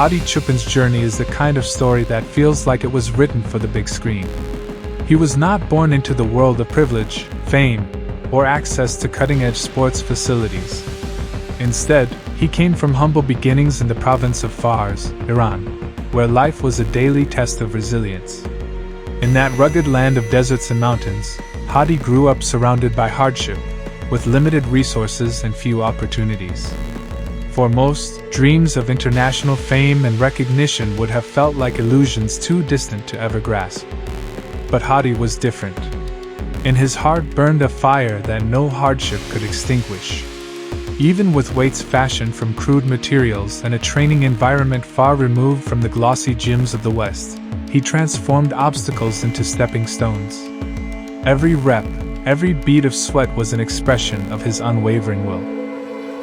Hadi Choopan's journey is the kind of story that feels like it was written for the big screen. He was not born into the world of privilege, fame, or access to cutting-edge sports facilities. Instead, he came from humble beginnings in the province of Fars, Iran, where life was a daily test of resilience. In that rugged land of deserts and mountains, Hadi grew up surrounded by hardship, with limited resources and few opportunities. For most, dreams of international fame and recognition would have felt like illusions too distant to ever grasp. But Hadi was different. In his heart burned a fire that no hardship could extinguish. Even with weights fashioned from crude materials and a training environment far removed from the glossy gyms of the West, he transformed obstacles into stepping stones. Every rep, every bead of sweat was an expression of his unwavering will.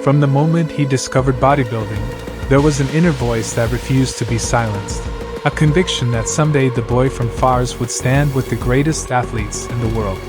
From the moment he discovered bodybuilding, there was an inner voice that refused to be silenced, a conviction that someday the boy from Fars would stand with the greatest athletes in the world.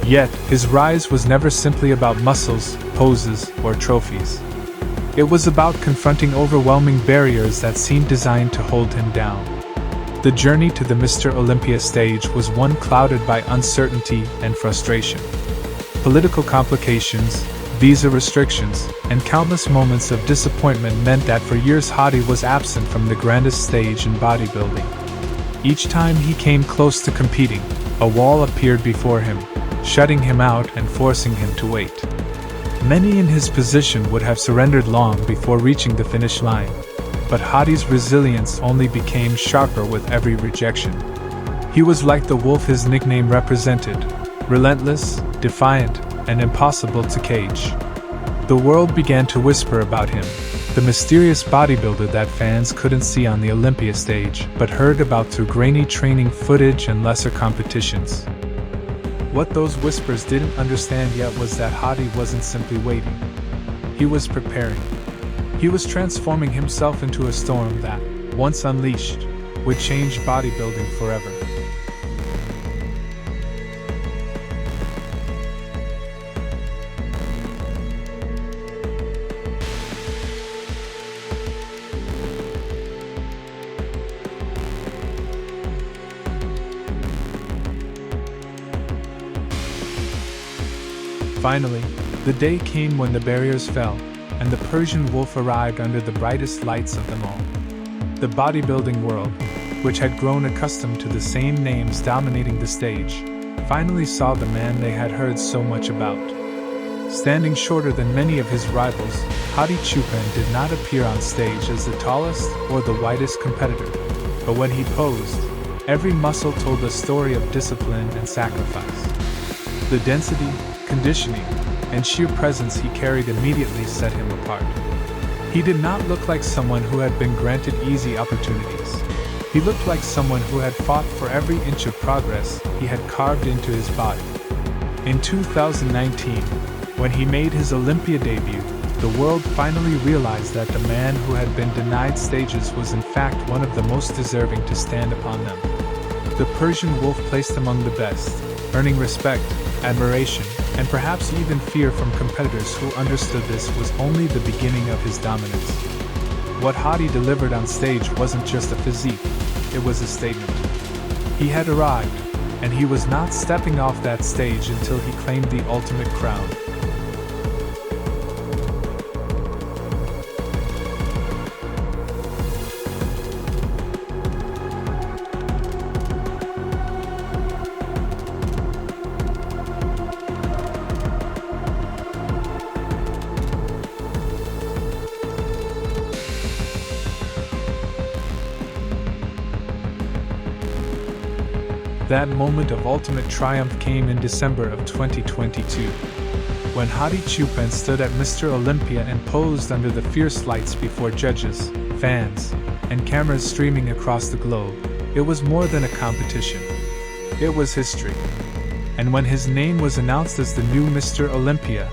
Yet, his rise was never simply about muscles, poses, or trophies. It was about confronting overwhelming barriers that seemed designed to hold him down. The journey to the Mr. Olympia stage was one clouded by uncertainty and frustration. Political complications, visa restrictions, and countless moments of disappointment meant that for years Hadi was absent from the grandest stage in bodybuilding. Each time he came close to competing, a wall appeared before him, shutting him out and forcing him to wait. Many in his position would have surrendered long before reaching the finish line, but Hadi's resilience only became sharper with every rejection. He was like the wolf his nickname represented, relentless, defiant, and impossible to cage. The world began to whisper about him, the mysterious bodybuilder that fans couldn't see on the Olympia stage but heard about through grainy training footage and lesser competitions. What those whispers didn't understand yet was that Hadi wasn't simply waiting. He was preparing. He was transforming himself into a storm that, once unleashed, would change bodybuilding forever. Finally, the day came when the barriers fell, and the Persian wolf arrived under the brightest lights of them all. The bodybuilding world, which had grown accustomed to the same names dominating the stage, finally saw the man they had heard so much about. Standing shorter than many of his rivals, Hadi Choopan did not appear on stage as the tallest or the widest competitor, but when he posed, every muscle told a story of discipline and sacrifice. The density, conditioning, and sheer presence he carried immediately set him apart. He did not look like someone who had been granted easy opportunities. He looked like someone who had fought for every inch of progress he had carved into his body. In 2019, when he made his Olympia debut, the world finally realized that the man who had been denied stages was in fact one of the most deserving to stand upon them. The Persian wolf placed among the best, earning respect, admiration, and perhaps even fear from competitors who understood this was only the beginning of his dominance. What Hadi delivered on stage wasn't just a physique, it was a statement. He had arrived, and he was not stepping off that stage until he claimed the ultimate crown. That moment of ultimate triumph came in December of 2022, when Hadi Choopan stood at Mr. Olympia and posed under the fierce lights before judges, fans, and cameras streaming across the globe. It was more than a competition. It was history. And when his name was announced as the new Mr. Olympia,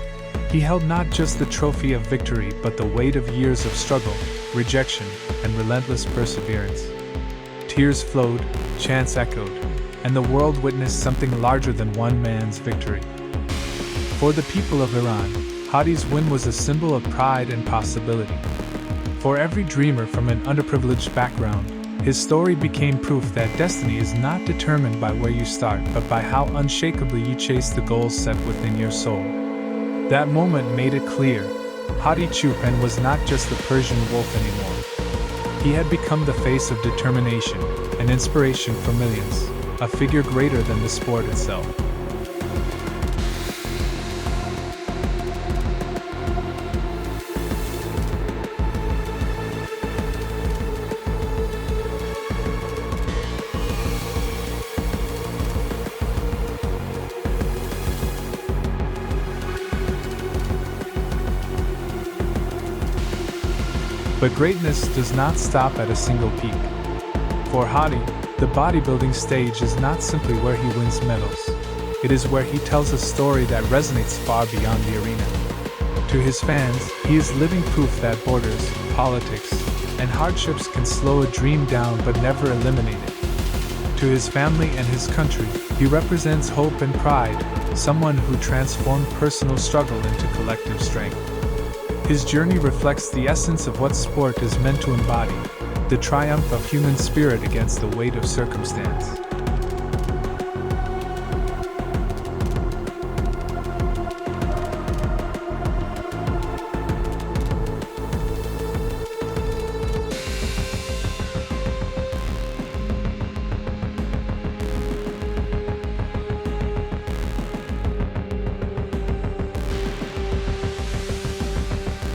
he held not just the trophy of victory but the weight of years of struggle, rejection, and relentless perseverance. Tears flowed, chants echoed, and the world witnessed something larger than one man's victory. For the people of Iran, Hadi's win was a symbol of pride and possibility. For every dreamer from an underprivileged background, his story became proof that destiny is not determined by where you start, but by how unshakably you chase the goals set within your soul. That moment made it clear. Hadi Choopan was not just the Persian wolf anymore. He had become the face of determination, an inspiration for millions, a figure greater than the sport itself. But greatness does not stop at a single peak. For Hadi, the bodybuilding stage is not simply where he wins medals. It is where he tells a story that resonates far beyond the arena. To his fans, he is living proof that borders, politics, and hardships can slow a dream down but never eliminate it. To his family and his country, he represents hope and pride, someone who transformed personal struggle into collective strength. His journey reflects the essence of what sport is meant to embody, the triumph of human spirit against the weight of circumstance.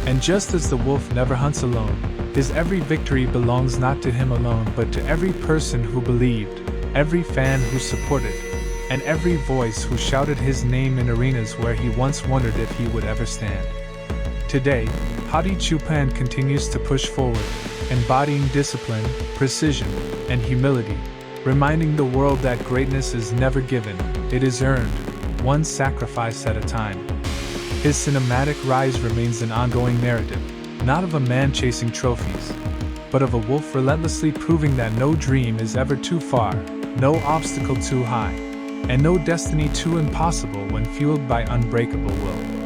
And just as the wolf never hunts alone, his every victory belongs not to him alone but to every person who believed, every fan who supported, and every voice who shouted his name in arenas where he once wondered if he would ever stand. Today, Hadi Choopan continues to push forward, embodying discipline, precision, and humility, reminding the world that greatness is never given, it is earned, one sacrifice at a time. His cinematic rise remains an ongoing narrative, not of a man chasing trophies, but of a wolf relentlessly proving that no dream is ever too far, no obstacle too high, and no destiny too impossible when fueled by unbreakable will.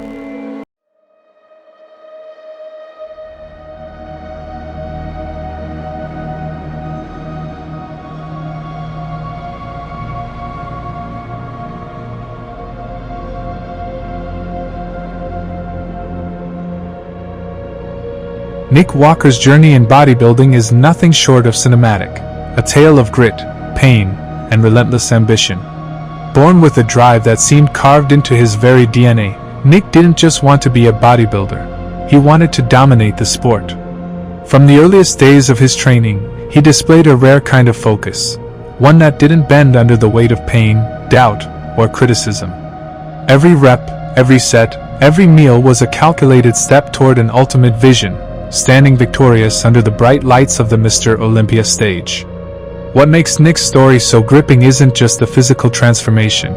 Nick Walker's journey in bodybuilding is nothing short of cinematic, a tale of grit, pain, and relentless ambition. Born with a drive that seemed carved into his very DNA, Nick didn't just want to be a bodybuilder, he wanted to dominate the sport. From the earliest days of his training, he displayed a rare kind of focus, one that didn't bend under the weight of pain, doubt, or criticism. Every rep, every set, every meal was a calculated step toward an ultimate vision, standing victorious under the bright lights of the Mr. Olympia stage. What makes Nick's story so gripping isn't just the physical transformation,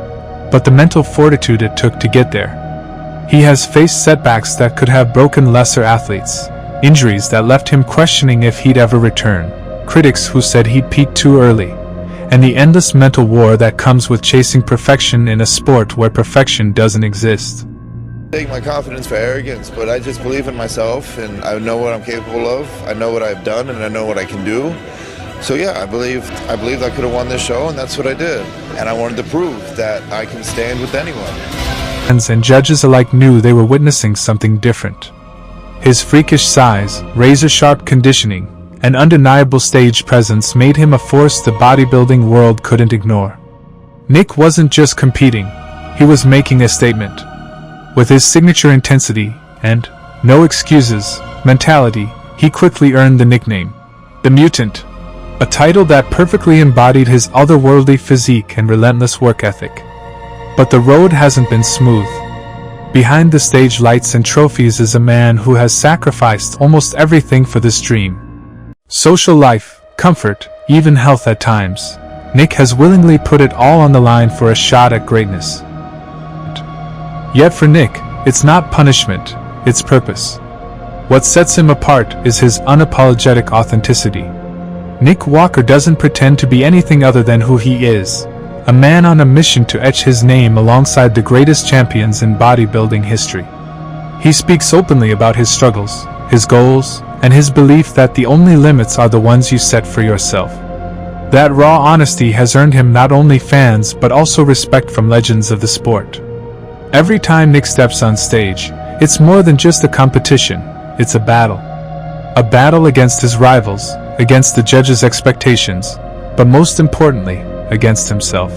but the mental fortitude it took to get there. He has faced setbacks that could have broken lesser athletes, injuries that left him questioning if he'd ever return, critics who said he'd peaked too early, and the endless mental war that comes with chasing perfection in a sport where perfection doesn't exist. Take my confidence for arrogance, but I just believe in myself and I know what I'm capable of. I know what I've done and I know what I can do. So yeah, I believed I could have won this show, and that's what I did. And I wanted to prove that I can stand with anyone. Fans and judges alike knew they were witnessing something different. His freakish size, razor-sharp conditioning, and undeniable stage presence made him a force the bodybuilding world couldn't ignore. Nick wasn't just competing, he was making a statement. With his signature intensity and no excuses mentality, he quickly earned the nickname, the Mutant, a title that perfectly embodied his otherworldly physique and relentless work ethic. But the road hasn't been smooth. Behind the stage lights and trophies is a man who has sacrificed almost everything for this dream. Social life, comfort, even health at times. Nick has willingly put it all on the line for a shot at greatness. Yet for Nick, it's not punishment, it's purpose. What sets him apart is his unapologetic authenticity. Nick Walker doesn't pretend to be anything other than who he is, a man on a mission to etch his name alongside the greatest champions in bodybuilding history. He speaks openly about his struggles, his goals, and his belief that the only limits are the ones you set for yourself. That raw honesty has earned him not only fans but also respect from legends of the sport. Every time Nick steps on stage, it's more than just a competition, it's a battle. A battle against his rivals, against the judges' expectations, but most importantly, against himself.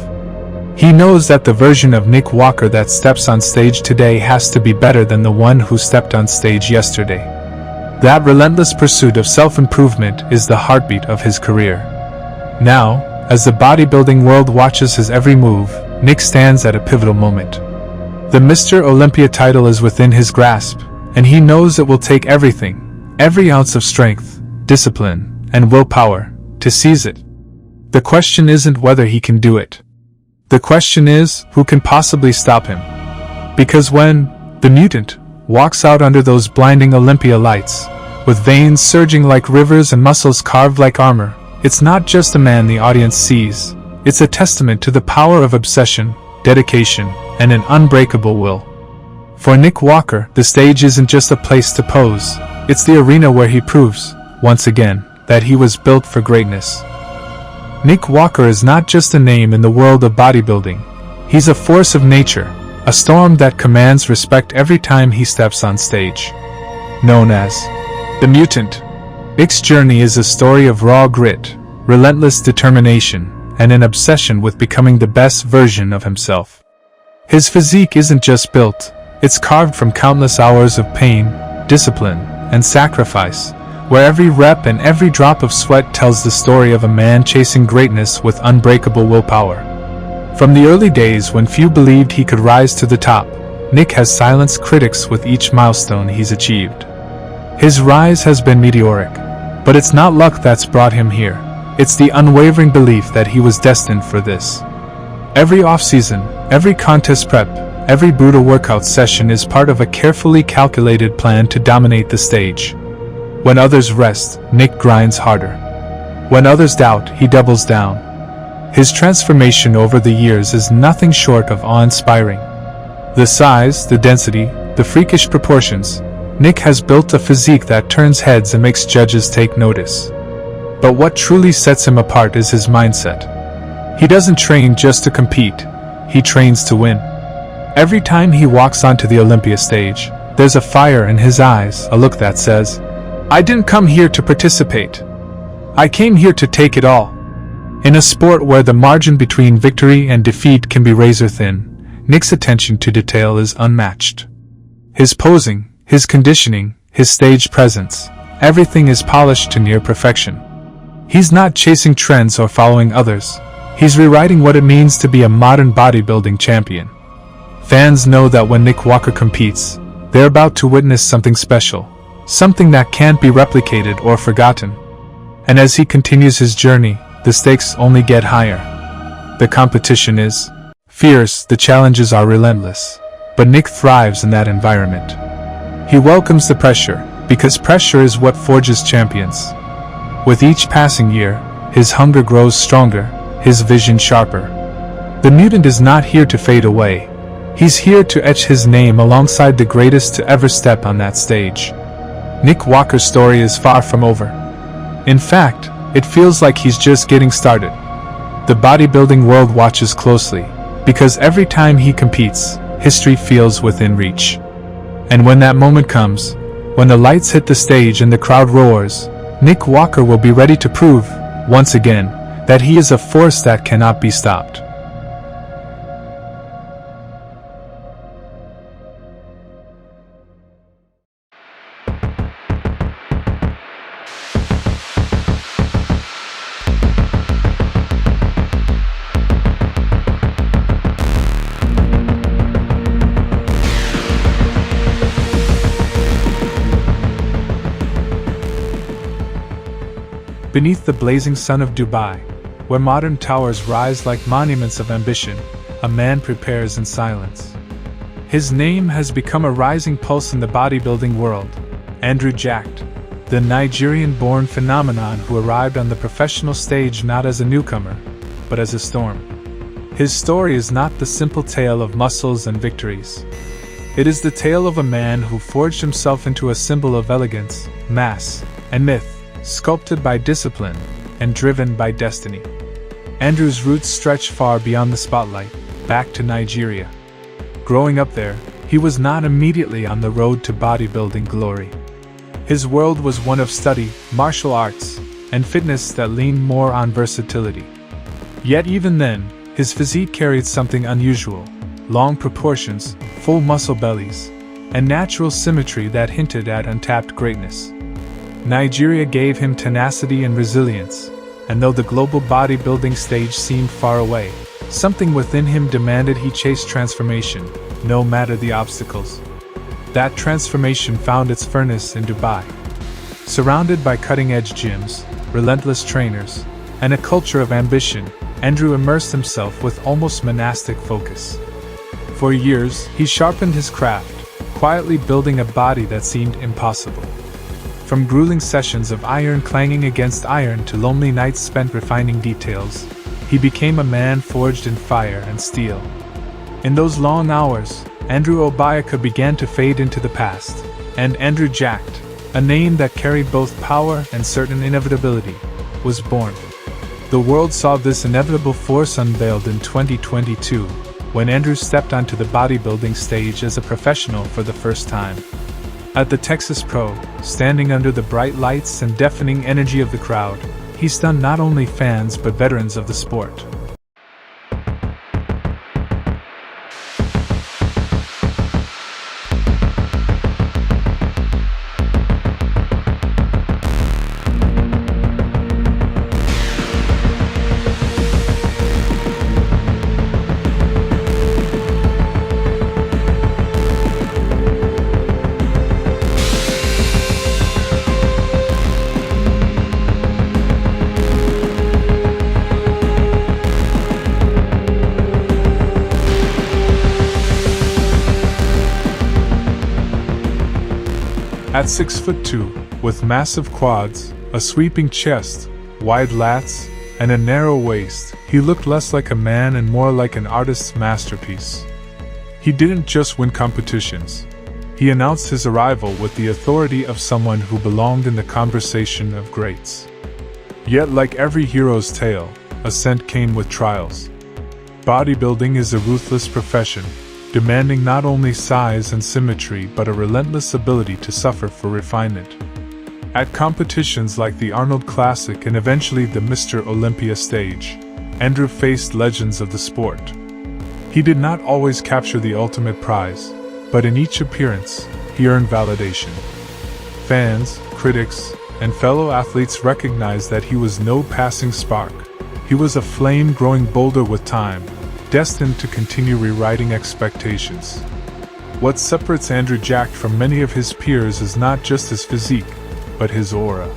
He knows that the version of Nick Walker that steps on stage today has to be better than the one who stepped on stage yesterday. That relentless pursuit of self-improvement is the heartbeat of his career. Now, as the bodybuilding world watches his every move, Nick stands at a pivotal moment. The Mr. Olympia title is within his grasp, and he knows it will take everything, every ounce of strength, discipline, and willpower, to seize it. The question isn't whether he can do it. The question is, who can possibly stop him? Because when the mutant walks out under those blinding Olympia lights, with veins surging like rivers and muscles carved like armor, it's not just a man the audience sees, it's a testament to the power of obsession, dedication, and an unbreakable will. For Nick Walker, the stage isn't just a place to pose, it's the arena where he proves, once again, that he was built for greatness. Nick Walker is not just a name in the world of bodybuilding, he's a force of nature, a storm that commands respect every time he steps on stage. Known as the Mutant, Nick's journey is a story of raw grit, relentless determination, and an obsession with becoming the best version of himself. His physique isn't just built, it's carved from countless hours of pain, discipline, and sacrifice, where every rep and every drop of sweat tells the story of a man chasing greatness with unbreakable willpower. From the early days when few believed he could rise to the top, Nick has silenced critics with each milestone he's achieved. His rise has been meteoric, but it's not luck that's brought him here, it's the unwavering belief that he was destined for this. Every off-season, every contest prep, every brutal workout session is part of a carefully calculated plan to dominate the stage. When others rest, Nick grinds harder. When others doubt, he doubles down. His transformation over the years is nothing short of awe-inspiring. The size, the density, the freakish proportions, Nick has built a physique that turns heads and makes judges take notice. But what truly sets him apart is his mindset. He doesn't train just to compete, he trains to win. Every time he walks onto the Olympia stage, there's a fire in his eyes, a look that says, "I didn't come here to participate. I came here to take it all." In a sport where the margin between victory and defeat can be razor thin, Nick's attention to detail is unmatched. His posing, his conditioning, his stage presence, everything is polished to near perfection. He's not chasing trends or following others. He's rewriting what it means to be a modern bodybuilding champion. Fans know that when Nick Walker competes, they're about to witness something special, something that can't be replicated or forgotten. And as he continues his journey, the stakes only get higher. The competition is fierce, the challenges are relentless, but Nick thrives in that environment. He welcomes the pressure, because pressure is what forges champions. With each passing year, his hunger grows stronger, his vision sharper. The mutant is not here to fade away. He's here to etch his name alongside the greatest to ever step on that stage. Nick Walker's story is far from over. In fact, it feels like he's just getting started. The bodybuilding world watches closely, because every time he competes, history feels within reach. And when that moment comes, when the lights hit the stage and the crowd roars, Nick Walker will be ready to prove, once again, that he is a force that cannot be stopped. Beneath the blazing sun of Dubai, where modern towers rise like monuments of ambition, a man prepares in silence. His name has become a rising pulse in the bodybuilding world, Andrew Jacked, the Nigerian-born phenomenon who arrived on the professional stage not as a newcomer, but as a storm. His story is not the simple tale of muscles and victories. It is the tale of a man who forged himself into a symbol of elegance, mass, and myth, sculpted by discipline and driven by destiny. Andrew's roots stretch far beyond the spotlight, back to Nigeria. Growing up there, he was not immediately on the road to bodybuilding glory. His world was one of study, martial arts, and fitness that leaned more on versatility. Yet even then, his physique carried something unusual: long proportions, full muscle bellies, and natural symmetry that hinted at untapped greatness. Nigeria gave him tenacity and resilience, and though the global bodybuilding stage seemed far away, something within him demanded he chase transformation, no matter the obstacles. That transformation found its furnace in Dubai. Surrounded by cutting-edge gyms, relentless trainers, and a culture of ambition, Andrew immersed himself with almost monastic focus. For years, he sharpened his craft, quietly building a body that seemed impossible. From grueling sessions of iron clanging against iron to lonely nights spent refining details, he became a man forged in fire and steel. In those long hours, Andrew Obayaka began to fade into the past, and Andrew Jacked, a name that carried both power and certain inevitability, was born. The world saw this inevitable force unveiled in 2022, when Andrew stepped onto the bodybuilding stage as a professional for the first time. At the Texas Pro, standing under the bright lights and deafening energy of the crowd, he stunned not only fans but veterans of the sport. At 6'2", with massive quads, a sweeping chest, wide lats, and a narrow waist, he looked less like a man and more like an artist's masterpiece. He didn't just win competitions. He announced his arrival with the authority of someone who belonged in the conversation of greats. Yet like every hero's tale, ascent came with trials. Bodybuilding is a ruthless profession, demanding not only size and symmetry but a relentless ability to suffer for refinement. At competitions like the Arnold Classic and eventually the Mr. Olympia stage, Andrew faced legends of the sport. He did not always capture the ultimate prize, but in each appearance, he earned validation. Fans, critics, and fellow athletes recognized that he was no passing spark. He was a flame growing bolder with time, destined to continue rewriting expectations. What separates Andrew Jacked from many of his peers is not just his physique, but his aura.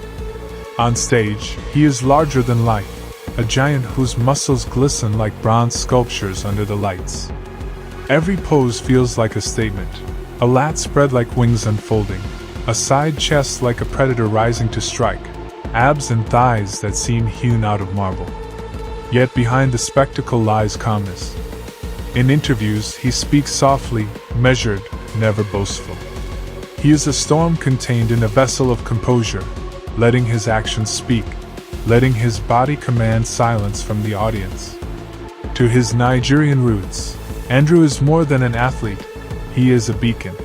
On stage, he is larger than life, a giant whose muscles glisten like bronze sculptures under the lights. Every pose feels like a statement, a lat spread like wings unfolding, a side chest like a predator rising to strike, abs and thighs that seem hewn out of marble. Yet behind the spectacle lies calmness. In interviews, he speaks softly, measured, never boastful. He is a storm contained in a vessel of composure, letting his actions speak, letting his body command silence from the audience. To his Nigerian roots, Andrew is more than an athlete, he is a beacon.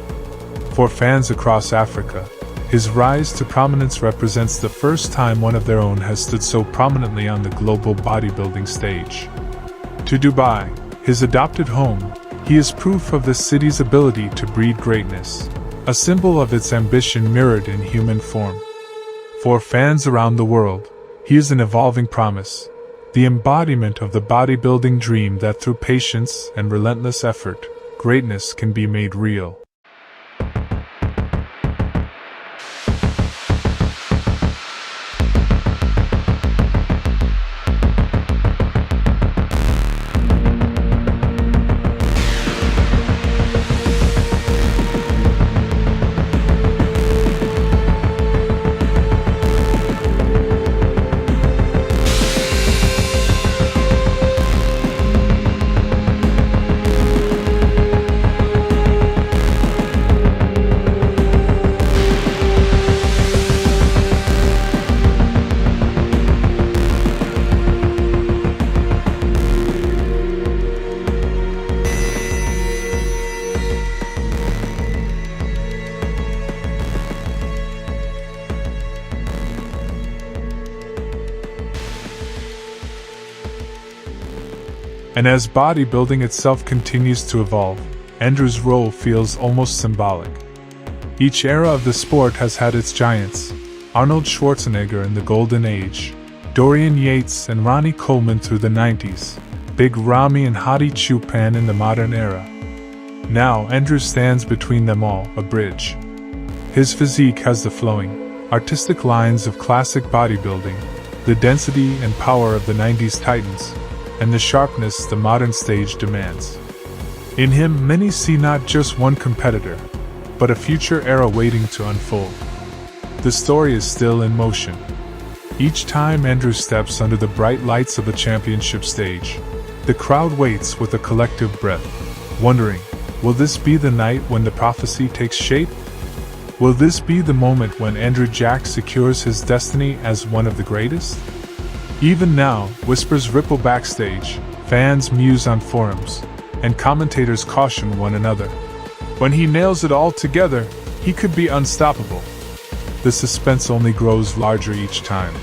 For fans across Africa, his rise to prominence represents the first time one of their own has stood so prominently on the global bodybuilding stage. To Dubai, his adopted home, he is proof of the city's ability to breed greatness, a symbol of its ambition mirrored in human form. For fans around the world, he is an evolving promise, the embodiment of the bodybuilding dream that through patience and relentless effort, greatness can be made real. And as bodybuilding itself continues to evolve, Andrew's role feels almost symbolic. Each era of the sport has had its giants: Arnold Schwarzenegger in the Golden Age, Dorian Yates and Ronnie Coleman through the 90s, Big Ramy and Hadi Choopan in the modern era. Now Andrew stands between them all, a bridge. His physique has the flowing, artistic lines of classic bodybuilding, the density and power of the 90s titans, and the sharpness the modern stage demands. In him, many see not just one competitor, but a future era waiting to unfold. The story is still in motion. Each time Andrew steps under the bright lights of a championship stage, the crowd waits with a collective breath, wondering, will this be the night when the prophecy takes shape? Will this be the moment when Andrew Jack secures his destiny as one of the greatest? Even now, whispers ripple backstage, fans muse on forums, and commentators caution one another. When he nails it all together, he could be unstoppable. The suspense only grows larger each time.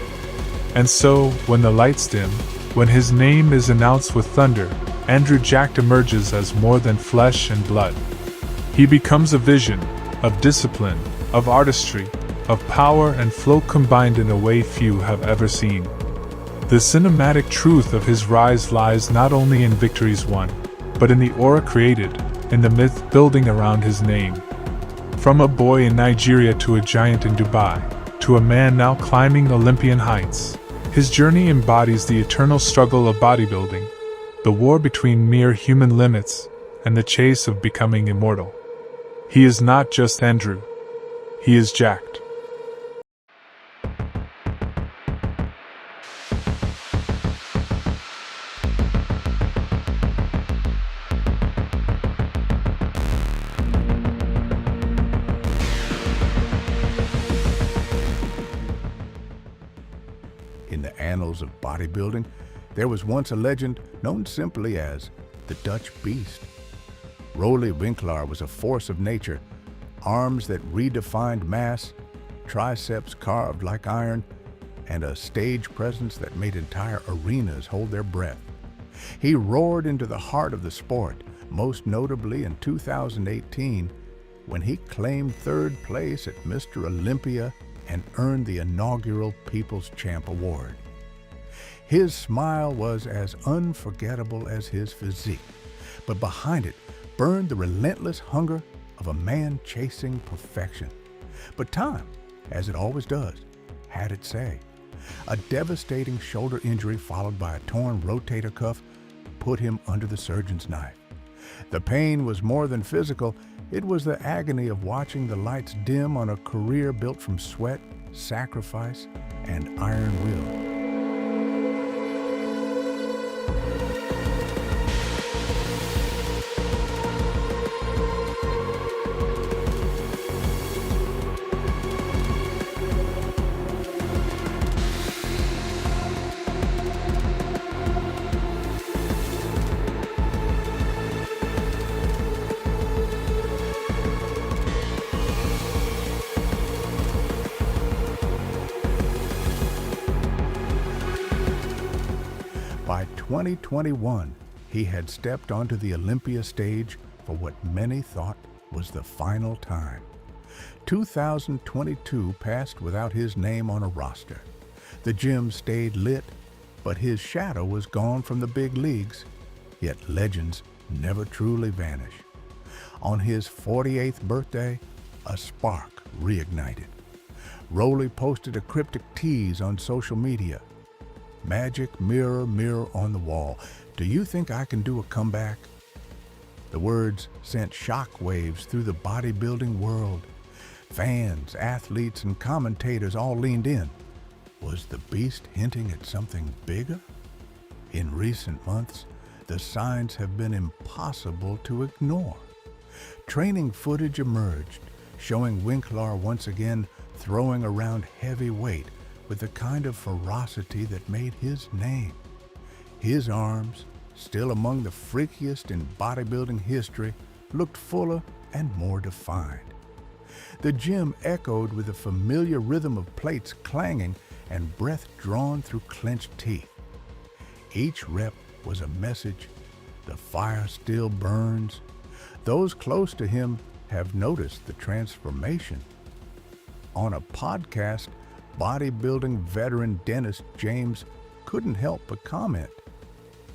And so, when the lights dim, when his name is announced with thunder, Andrew Jack emerges as more than flesh and blood. He becomes a vision, of discipline, of artistry, of power and flow combined in a way few have ever seen. The cinematic truth of his rise lies not only in victories won, but in the aura created, in the myth building around his name. From a boy in Nigeria to a giant in Dubai, to a man now climbing Olympian heights, his journey embodies the eternal struggle of bodybuilding, the war between mere human limits and the chase of becoming immortal. He is not just Andrew. He is jacked. In the annals of bodybuilding, there was once a legend known simply as the Dutch Beast. Roelly Winklaar was a force of nature, arms that redefined mass, triceps carved like iron, and a stage presence that made entire arenas hold their breath. He roared into the heart of the sport, most notably in 2018, when he claimed third place at Mr. Olympia and earned the inaugural People's Champ Award. His smile was as unforgettable as his physique, but behind it burned the relentless hunger of a man chasing perfection. But time, as it always does, had its say. A devastating shoulder injury followed by a torn rotator cuff put him under the surgeon's knife. The pain was more than physical. It was the agony of watching the lights dim on a career built from sweat, sacrifice, and iron will. By 2021, he had stepped onto the Olympia stage for what many thought was the final time. 2022 passed without his name on a roster. The gym stayed lit, but his shadow was gone from the big leagues. Yet legends never truly vanish. On his 48th birthday, a spark reignited. Roelly posted a cryptic tease on social media. Magic mirror, mirror on the wall, do you think I can do a comeback? The words sent shockwaves through the bodybuilding world. Fans, athletes, and commentators all leaned in. Was the Beast hinting at something bigger? In recent months, the signs have been impossible to ignore. Training footage emerged, showing Winklaar once again throwing around heavy weight with the kind of ferocity that made his name. His arms, still among the freakiest in bodybuilding history, looked fuller and more defined. The gym echoed with the familiar rhythm of plates clanging and breath drawn through clenched teeth. Each rep was a message The fire still burns. Those close to him have noticed the transformation. On a podcast, bodybuilding veteran dentist James couldn't help but comment,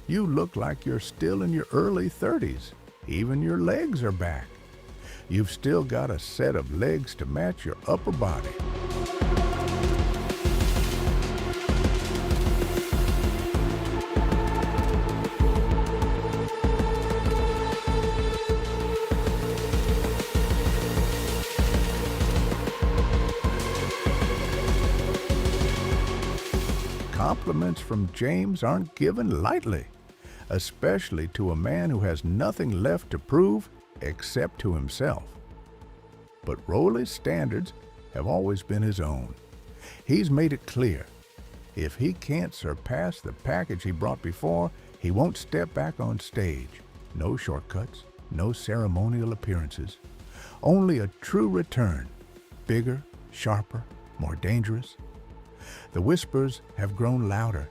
"You look like you're still in your early 30s. Even your legs are back. You've still got a set of legs to match your upper body." Compliments from James aren't given lightly, especially to a man who has nothing left to prove except to himself. But Roelly's standards have always been his own. He's made it clear, if he can't surpass the package he brought before, he won't step back on stage. No shortcuts, no ceremonial appearances. Only a true return, bigger, sharper, more dangerous. The whispers have grown louder.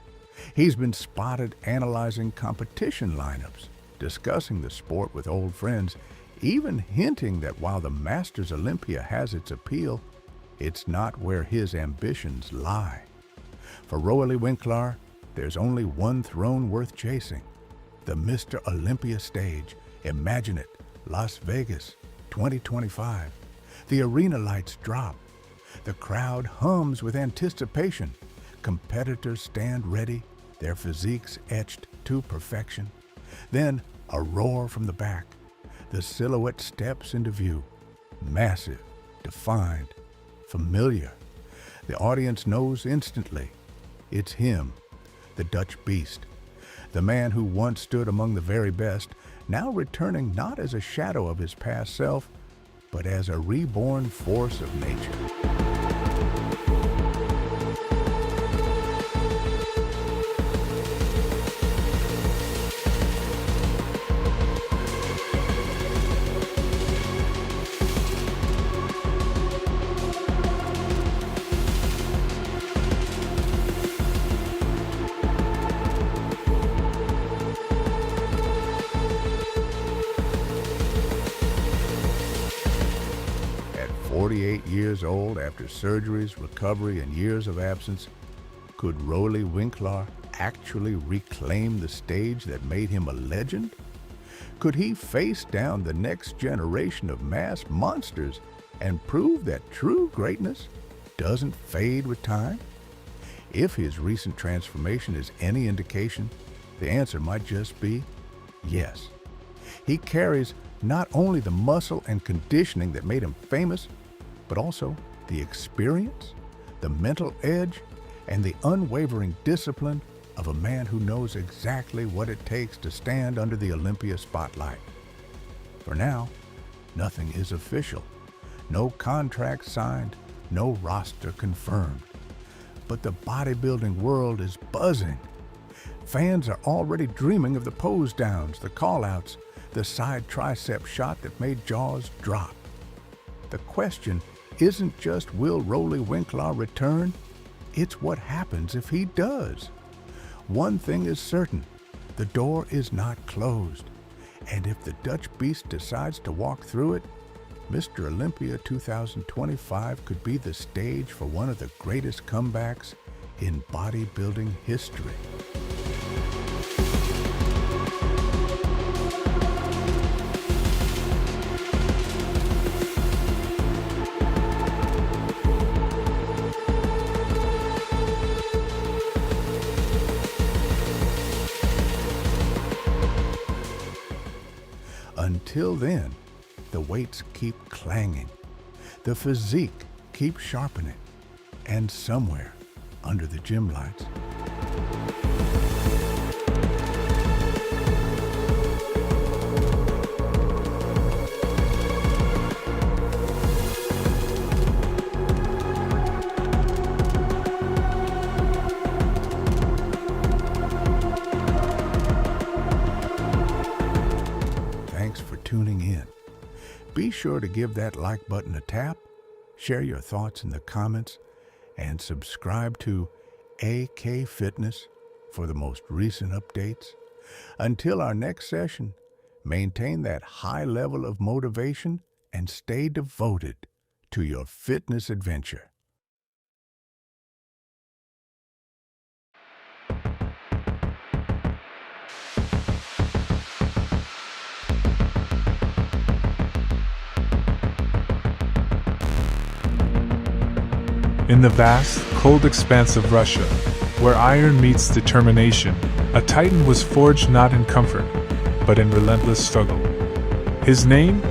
He's been spotted analyzing competition lineups, discussing the sport with old friends, even hinting that while the Masters Olympia has its appeal, it's not where his ambitions lie. For Roelly Winklaar, there's only one throne worth chasing, the Mr. Olympia stage. Imagine it, Las Vegas, 2025. The arena lights drop. The crowd hums with anticipation. Competitors stand ready, their physiques etched to perfection. Then a roar from the back. The silhouette steps into view. Massive, defined, familiar. The audience knows instantly. It's him, the Dutch beast. The man who once stood among the very best, now returning not as a shadow of his past self, but as a reborn force of nature. At 48 years old, after surgeries, recovery, and years of absence, could Roelly Winklaar actually reclaim the stage that made him a legend? Could he face down the next generation of mass monsters and prove that true greatness doesn't fade with time? If his recent transformation is any indication, the answer might just be yes. He carries not only the muscle and conditioning that made him famous, but also the experience, the mental edge, and the unwavering discipline of a man who knows exactly what it takes to stand under the Olympia spotlight. For now, nothing is official. No contract signed, no roster confirmed. But the bodybuilding world is buzzing. Fans are already dreaming of the pose downs, the call-outs, the side tricep shot that made jaws drop. The question isn't just will Roelly Winklaar return, it's what happens if he does. One thing is certain, the door is not closed. And if the Dutch Beast decides to walk through it, Mr. Olympia 2025 could be the stage for one of the greatest comebacks in bodybuilding history. Until then, the weights keep clanging, the physique keeps sharpening, and somewhere under the gym lights, tuning in. Be sure to give that like button a tap, share your thoughts in the comments, and subscribe to AK Fitness for the most recent updates. Until our next session, maintain that high level of motivation and stay devoted to your fitness adventure. In the vast, cold expanse of Russia, where iron meets determination, a titan was forged not in comfort, but in relentless struggle. His name?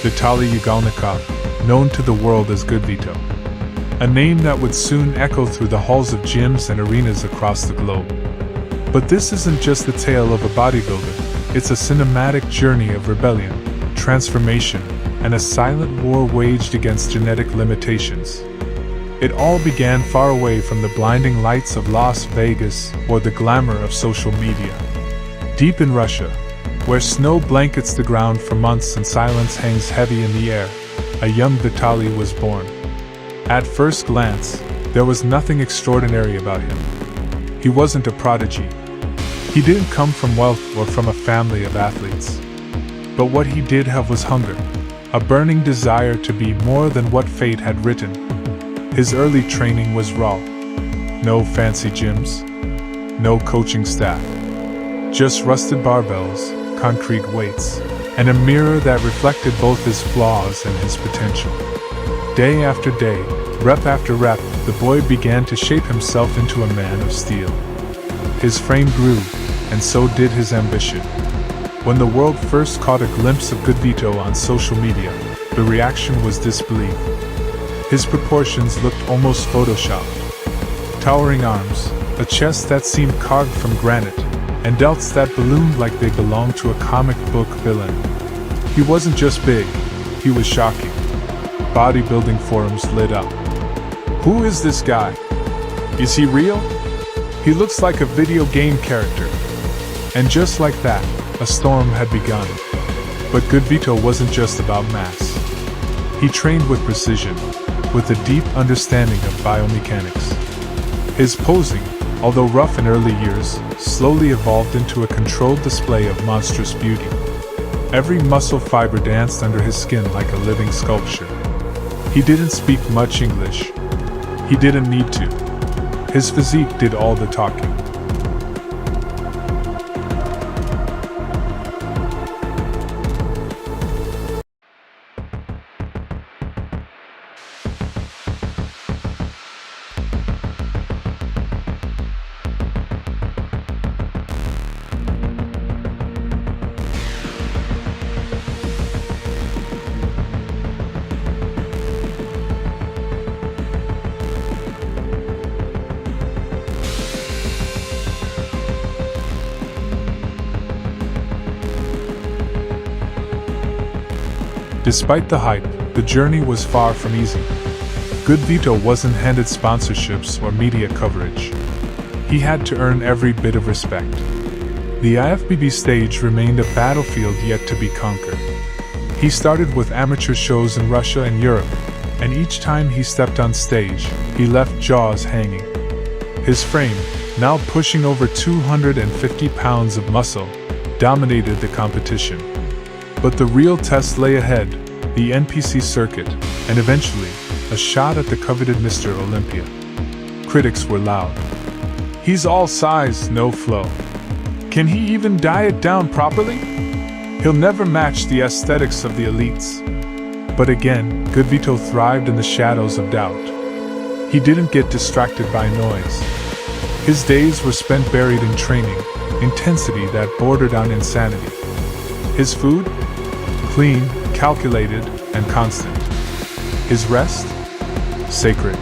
Vitaly Ugalnikov, known to the world as Goodvito. A name that would soon echo through the halls of gyms and arenas across the globe. But this isn't just the tale of a bodybuilder, it's a cinematic journey of rebellion, transformation, and a silent war waged against genetic limitations. It all began far away from the blinding lights of Las Vegas or the glamour of social media. Deep in Russia, where snow blankets the ground for months and silence hangs heavy in the air, a young Vitaly was born. At first glance, there was nothing extraordinary about him. He wasn't a prodigy. He didn't come from wealth or from a family of athletes. But what he did have was hunger, a burning desire to be more than what fate had written. His early training was raw. No fancy gyms, no coaching staff. Just rusted barbells, concrete weights, and a mirror that reflected both his flaws and his potential. Day after day, rep after rep, the boy began to shape himself into a man of steel. His frame grew, and so did his ambition. When the world first caught a glimpse of Goodvito on social media, the reaction was disbelief. His proportions looked almost photoshopped. Towering arms, a chest that seemed carved from granite, and delts that ballooned like they belonged to a comic book villain. He wasn't just big, he was shocking. Bodybuilding forums lit up. Who is this guy? Is he real? He looks like a video game character. And just like that, a storm had begun. But Goodvito wasn't just about mass. He trained with precision, with a deep understanding of biomechanics. His posing, although rough in early years, slowly evolved into a controlled display of monstrous beauty. Every muscle fiber danced under his skin like a living sculpture. He didn't speak much English. He didn't need to. His physique did all the talking. Despite the hype, the journey was far from easy. Goodvito wasn't handed sponsorships or media coverage. He had to earn every bit of respect. The IFBB stage remained a battlefield yet to be conquered. He started with amateur shows in Russia and Europe, and each time he stepped on stage, he left jaws hanging. His frame, now pushing over 250 pounds of muscle, dominated the competition. But the real test lay ahead, the NPC circuit, and eventually, a shot at the coveted Mr. Olympia. Critics were loud. He's all size, no flow. Can he even diet down properly? He'll never match the aesthetics of the elites. But again, Goodvito thrived in the shadows of doubt. He didn't get distracted by noise. His days were spent buried in training, intensity that bordered on insanity. His food? Clean, calculated, and constant. His rest? Sacred.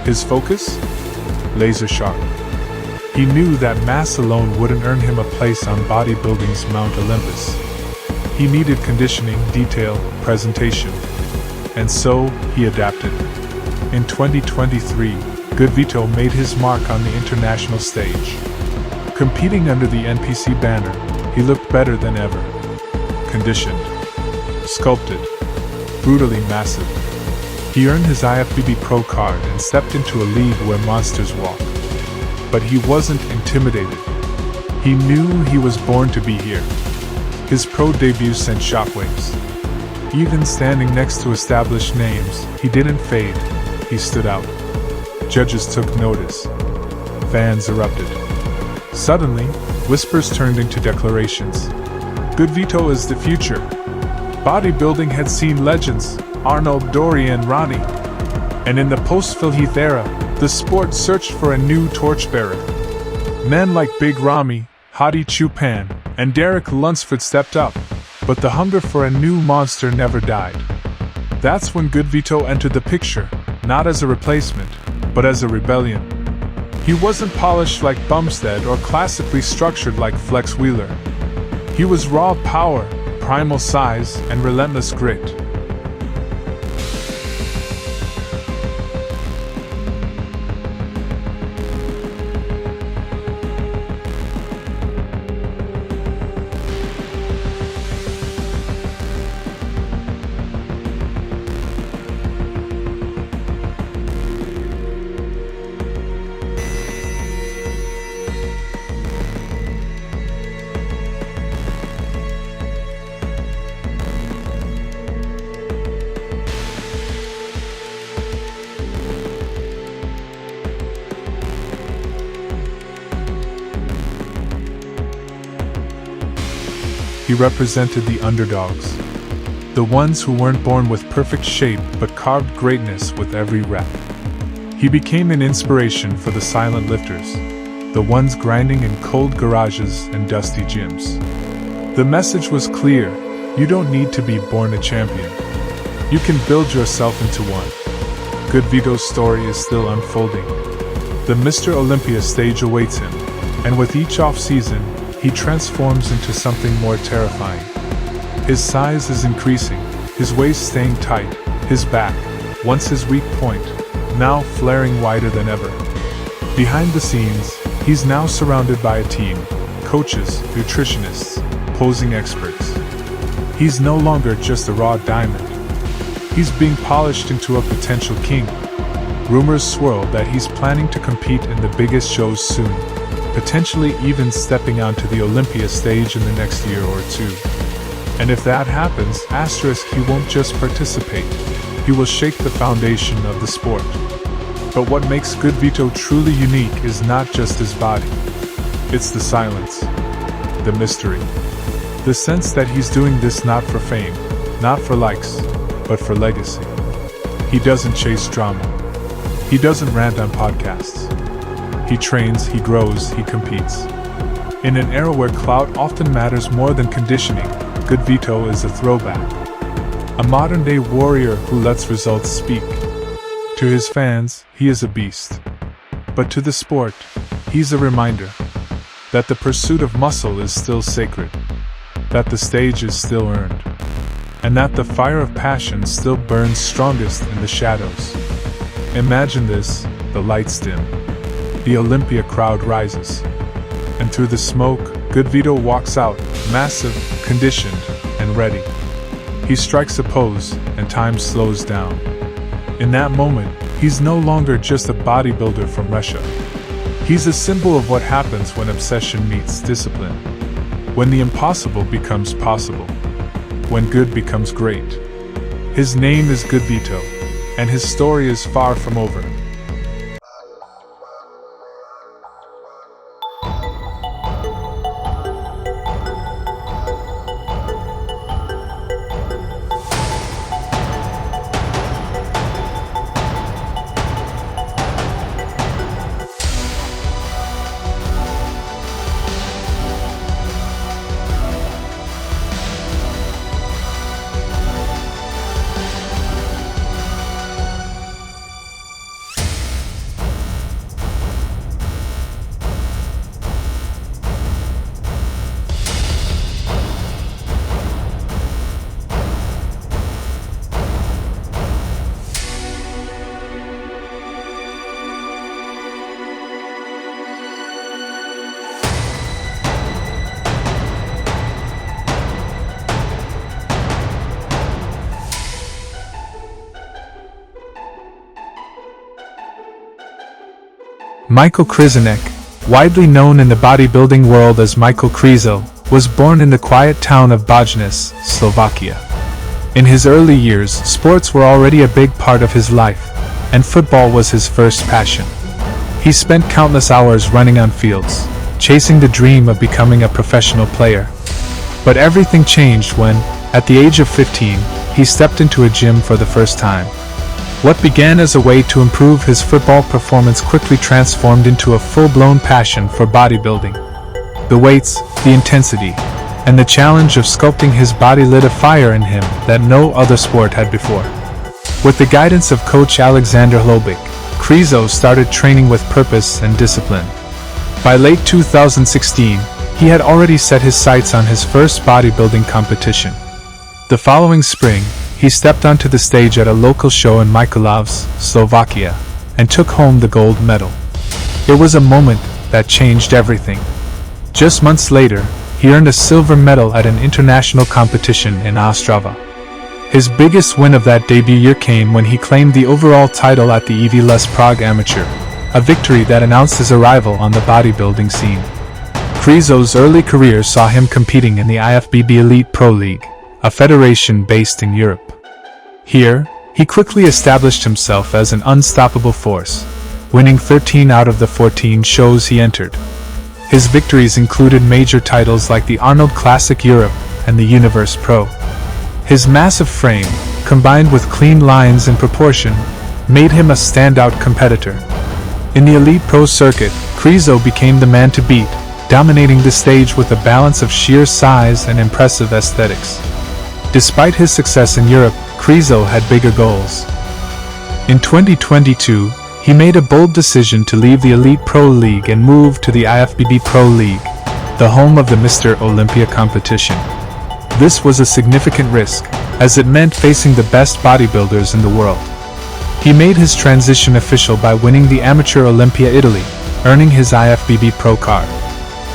His focus? Laser sharp. He knew that mass alone wouldn't earn him a place on bodybuilding's Mount Olympus. He needed conditioning, detail, presentation. And so, he adapted. In 2023, Goodvito made his mark on the international stage. Competing under the NPC banner, he looked better than ever. Conditioned. Sculpted. Brutally massive. He earned his IFBB Pro card and stepped into a league where monsters walk. But he wasn't intimidated. He knew he was born to be here. His pro debut sent shockwaves. Even standing next to established names, he didn't fade, he stood out. Judges took notice. Fans erupted. Suddenly, whispers turned into declarations. Goodvito is the future. Bodybuilding had seen legends, Arnold, Dory, and Ramy. And in the post-Phil Heath era, the sport searched for a new torchbearer. Men like Big Ramy, Hadi Choopan, and Derek Lunsford stepped up, but the hunger for a new monster never died. That's when Goodvito entered the picture, not as a replacement, but as a rebellion. He wasn't polished like Bumstead or classically structured like Flex Wheeler. He was raw power, primal size, and relentless grit. He represented the underdogs, the ones who weren't born with perfect shape but carved greatness with every rep. He became an inspiration for the silent lifters, the ones grinding in cold garages and dusty gyms. The message was clear: you don't need to be born a champion. You can build yourself into one. Goodvito's story is still unfolding. The Mr. Olympia stage awaits him, and with each off-season, he transforms into something more terrifying. His size is increasing, his waist staying tight, his back, once his weak point, now flaring wider than ever. Behind the scenes, he's now surrounded by a team: coaches, nutritionists, posing experts. He's no longer just a raw diamond. He's being polished into a potential king. Rumors swirl that he's planning to compete in the biggest shows soon, potentially even stepping onto the Olympia stage in the next year or two. And if that happens, he won't just participate, he will shake the foundation of the sport. But what makes Goodvito truly unique is not just his body. It's the silence, the mystery, the sense that he's doing this not for fame, not for likes, but for legacy. He doesn't chase drama. He doesn't rant on podcasts. He trains, he grows, he competes. In an era where clout often matters more than conditioning, Goodvito is a throwback. A modern-day warrior who lets results speak. To his fans, he is a beast. But to the sport, he's a reminder that the pursuit of muscle is still sacred, that the stage is still earned, and that the fire of passion still burns strongest in the shadows. Imagine this: the lights dim. The Olympia crowd rises, and through the smoke, Goodvito walks out, massive, conditioned, and ready. He strikes a pose, and time slows down. In that moment, he's no longer just a bodybuilder from Russia. He's a symbol of what happens when obsession meets discipline, when the impossible becomes possible, when good becomes great. His name is Goodvito, and his story is far from over. Michal Krizo, widely known in the bodybuilding world as Michal Krizo, was born in the quiet town of Bojanice, Slovakia. In his early years, sports were already a big part of his life, and football was his first passion. He spent countless hours running on fields, chasing the dream of becoming a professional player. But everything changed when, at the age of 15, he stepped into a gym for the first time. What began as a way to improve his football performance quickly transformed into a full-blown passion for bodybuilding. The weights, the intensity, and the challenge of sculpting his body lit a fire in him that no other sport had before. With the guidance of coach Alexander Hlobik, Krizo started training with purpose and discipline. By late 2016, he had already set his sights on his first bodybuilding competition. The following spring, he stepped onto the stage at a local show in Mykolaiv, Slovakia, and took home the gold medal. It was a moment that changed everything. Just months later, he earned a silver medal at an international competition in Ostrava. His biggest win of that debut year came when he claimed the overall title at the EVLS Prague Amateur, a victory that announced his arrival on the bodybuilding scene. Krizo's early career saw him competing in the IFBB Elite Pro League, a federation based in Europe. Here, he quickly established himself as an unstoppable force, winning 13 out of the 14 shows he entered. His victories included major titles like the Arnold Classic Europe and the Universe Pro. His massive frame, combined with clean lines and proportion, made him a standout competitor. In the Elite Pro circuit, Krizo became the man to beat, dominating the stage with a balance of sheer size and impressive aesthetics. Despite his success in Europe, Krizo had bigger goals. In 2022, he made a bold decision to leave the Elite Pro League and move to the IFBB Pro League, the home of the Mr. Olympia competition. This was a significant risk, as it meant facing the best bodybuilders in the world. He made his transition official by winning the Amateur Olympia Italy, earning his IFBB Pro card.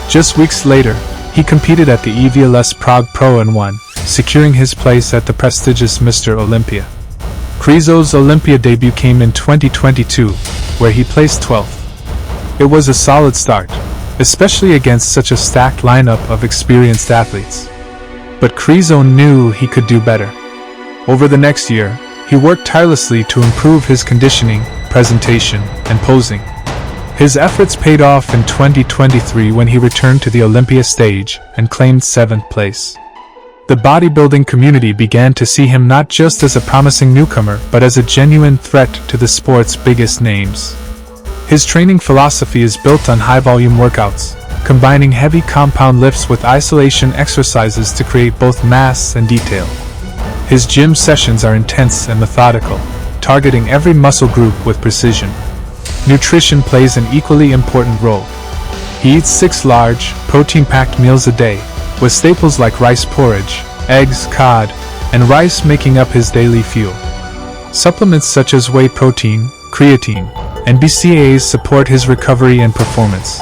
Just weeks later, he competed at the EVLS Prague Pro and won, securing his place at the prestigious Mr. Olympia. Krizo's Olympia debut came in 2022, where he placed 12th. It was a solid start, especially against such a stacked lineup of experienced athletes. But Krizo knew he could do better. Over the next year, he worked tirelessly to improve his conditioning, presentation, and posing. His efforts paid off in 2023 when he returned to the Olympia stage and claimed 7th place. The bodybuilding community began to see him not just as a promising newcomer but as a genuine threat to the sport's biggest names. His training philosophy is built on high-volume workouts, combining heavy compound lifts with isolation exercises to create both mass and detail. His gym sessions are intense and methodical, targeting every muscle group with precision. Nutrition plays an equally important role. He eats 6 large, protein-packed meals a day, with staples like rice porridge, eggs, cod, and rice making up his daily fuel. Supplements such as whey protein, creatine, and BCAAs support his recovery and performance,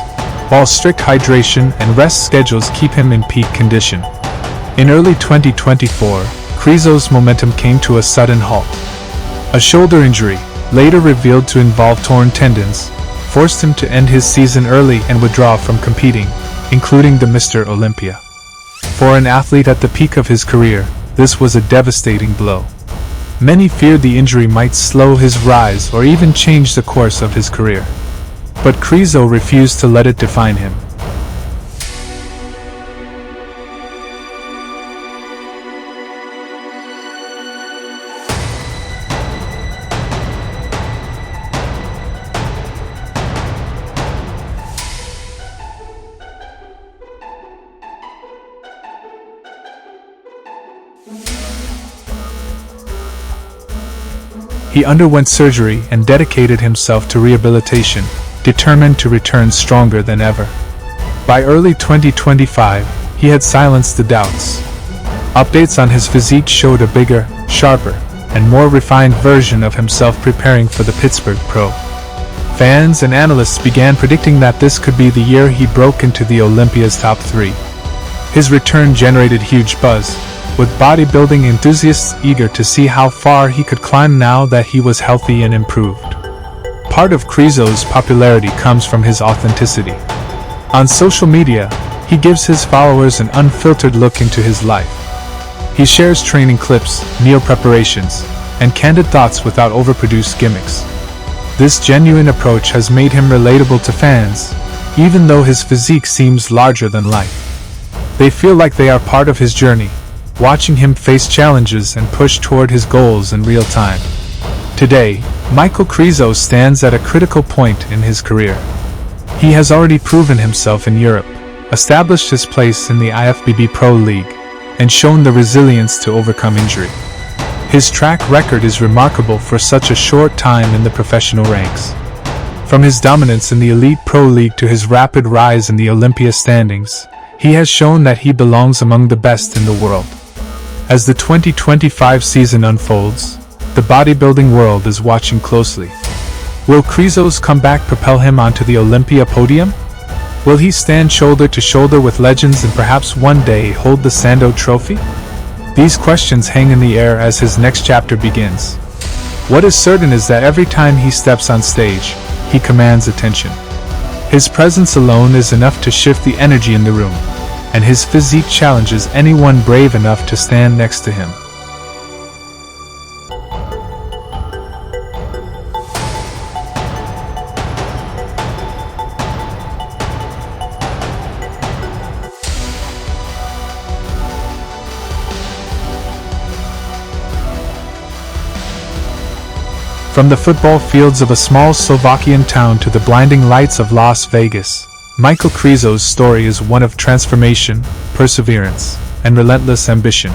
while strict hydration and rest schedules keep him in peak condition. In early 2024, Krizo's momentum came to a sudden halt. A shoulder injury, later revealed to involve torn tendons, forced him to end his season early and withdraw from competing, including the Mr. Olympia. For an athlete at the peak of his career, this was a devastating blow. Many feared the injury might slow his rise or even change the course of his career. But Krizo refused to let it define him. He underwent surgery and dedicated himself to rehabilitation, determined to return stronger than ever. By early 2025, he had silenced the doubts. Updates on his physique showed a bigger, sharper, and more refined version of himself preparing for the Pittsburgh Pro. Fans and analysts began predicting that this could be the year he broke into the Olympia's top 3. His return generated huge buzz, with bodybuilding enthusiasts eager to see how far he could climb now that he was healthy and improved. Part of Krizo's popularity comes from his authenticity. On social media, he gives his followers an unfiltered look into his life. He shares training clips, meal preparations, and candid thoughts without overproduced gimmicks. This genuine approach has made him relatable to fans, even though his physique seems larger than life. They feel like they are part of his journey, watching him face challenges and push toward his goals in real time. Today, Michal Krizo stands at a critical point in his career. He has already proven himself in Europe, established his place in the IFBB Pro League, and shown the resilience to overcome injury. His track record is remarkable for such a short time in the professional ranks. From his dominance in the Elite Pro League to his rapid rise in the Olympia standings, he has shown that he belongs among the best in the world. As the 2025 season unfolds, the bodybuilding world is watching closely. Will Krizo's comeback propel him onto the Olympia podium? Will he stand shoulder to shoulder with legends and perhaps one day hold the Sando Trophy? These questions hang in the air as his next chapter begins. What is certain is that every time he steps on stage, he commands attention. His presence alone is enough to shift the energy in the room, and his physique challenges anyone brave enough to stand next to him. From the football fields of a small Slovakian town to the blinding lights of Las Vegas, Michal Krizo's story is one of transformation, perseverance, and relentless ambition.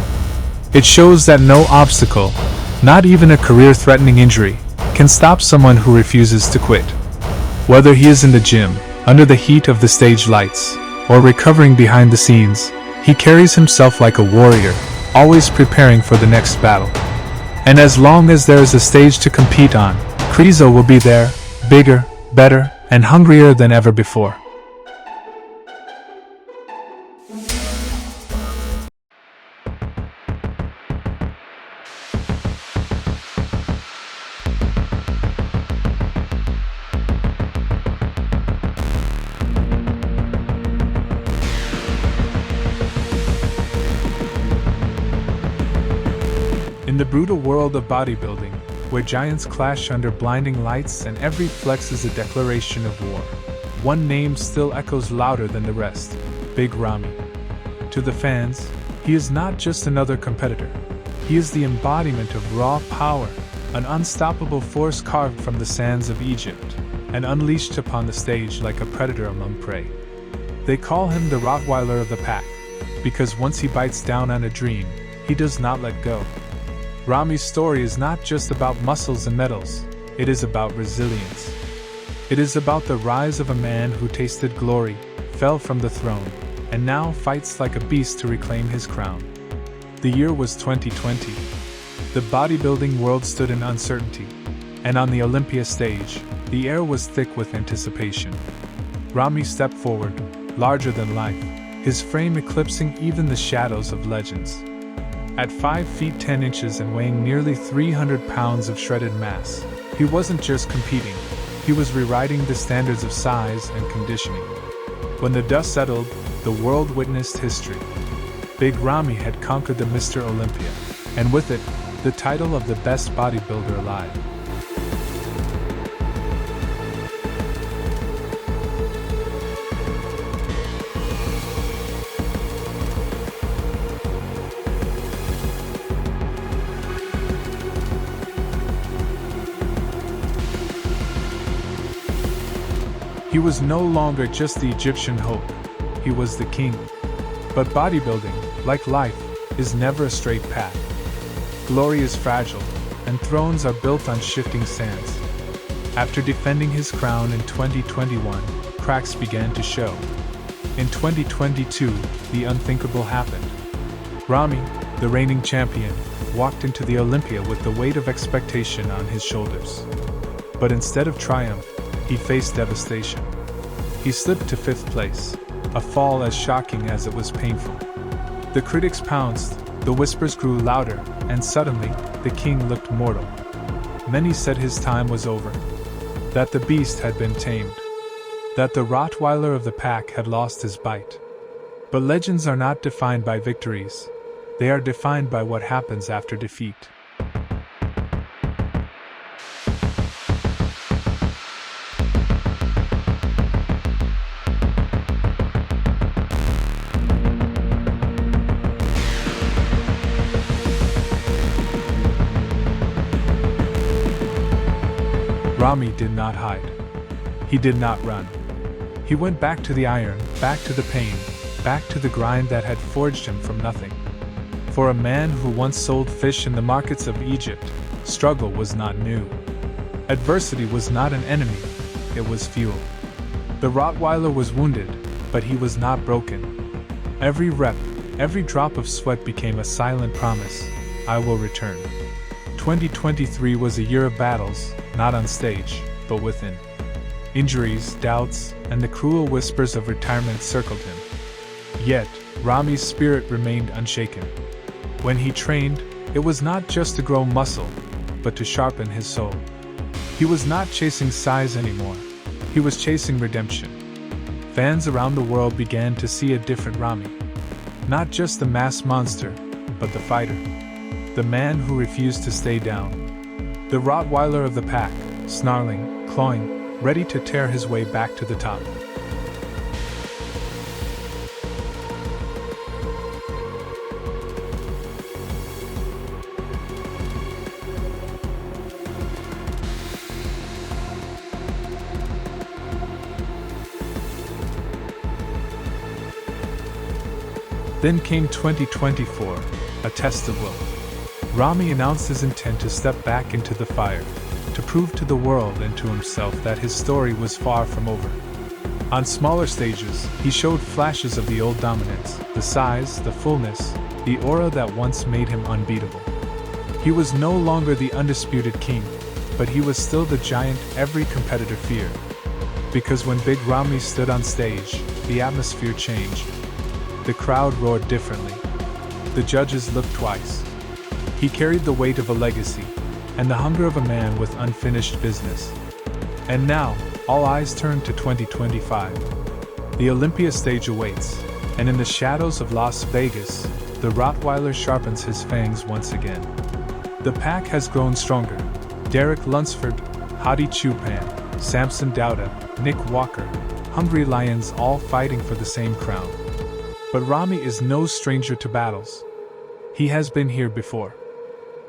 It shows that no obstacle, not even a career-threatening injury, can stop someone who refuses to quit. Whether he is in the gym, under the heat of the stage lights, or recovering behind the scenes, he carries himself like a warrior, always preparing for the next battle. And as long as there is a stage to compete on, Krizo will be there, bigger, better, and hungrier than ever before. In the brutal world of bodybuilding, where giants clash under blinding lights and every flex is a declaration of war, one name still echoes louder than the rest: Big Ramy. To the fans, he is not just another competitor. He is the embodiment of raw power, an unstoppable force carved from the sands of Egypt, and unleashed upon the stage like a predator among prey. They call him the Rottweiler of the pack, because once he bites down on a dream, he does not let go. Ramy's story is not just about muscles and medals, it is about resilience. It is about the rise of a man who tasted glory, fell from the throne, and now fights like a beast to reclaim his crown. The year was 2020. The bodybuilding world stood in uncertainty, and on the Olympia stage, the air was thick with anticipation. Ramy stepped forward, larger than life, his frame eclipsing even the shadows of legends. At 5 feet 10 inches and weighing nearly 300 pounds of shredded mass, he wasn't just competing, he was rewriting the standards of size and conditioning. When the dust settled, the world witnessed history. Big Ramy had conquered the Mr. Olympia, and with it, the title of the best bodybuilder alive. He was no longer just the Egyptian hope, he was the king. But bodybuilding, like life, is never a straight path. Glory is fragile, and thrones are built on shifting sands. After defending his crown in 2021, cracks began to show. In 2022, the unthinkable happened. Ramy, the reigning champion, walked into the Olympia with the weight of expectation on his shoulders. But instead of triumph, he faced devastation. He slipped to 5th place, a fall as shocking as it was painful. The critics pounced, the whispers grew louder, and suddenly, the king looked mortal. Many said his time was over, that the beast had been tamed. that the Rottweiler of the pack had lost his bite. But legends are not defined by victories, they are defined by what happens after defeat. Ramy did not hide. He did not run. He went back to the iron, back to the pain, back to the grind that had forged him from nothing. For a man who once sold fish in the markets of Egypt, struggle was not new. Adversity was not an enemy, it was fuel. The Rottweiler was wounded, but he was not broken. Every rep, every drop of sweat became a silent promise, I will return. 2023 was a year of battles, not on stage, but within. Injuries, doubts, and the cruel whispers of retirement circled him. Yet, Ramy's spirit remained unshaken. When he trained, it was not just to grow muscle, but to sharpen his soul. He was not chasing size anymore, he was chasing redemption. Fans around the world began to see a different Ramy. Not just the mass monster, but the fighter. The man who refused to stay down. The Rottweiler of the pack, snarling, clawing, ready to tear his way back to the top. Then came 2024, a test of will. Ramy announced his intent to step back into the fire, to prove to the world and to himself that his story was far from over. On smaller stages, he showed flashes of the old dominance, the size, the fullness, the aura that once made him unbeatable. He was no longer the undisputed king, but he was still the giant every competitor feared. Because when Big Ramy stood on stage, the atmosphere changed. The crowd roared differently. The judges looked twice. He carried the weight of a legacy, and the hunger of a man with unfinished business. And now, all eyes turn to 2025. The Olympia stage awaits, and in the shadows of Las Vegas, the Rottweiler sharpens his fangs once again. The pack has grown stronger. Derek Lunsford, Hadi Choopan, Samson Dauda, Nick Walker, hungry lions all fighting for the same crown. But Ramy is no stranger to battles. He has been here before.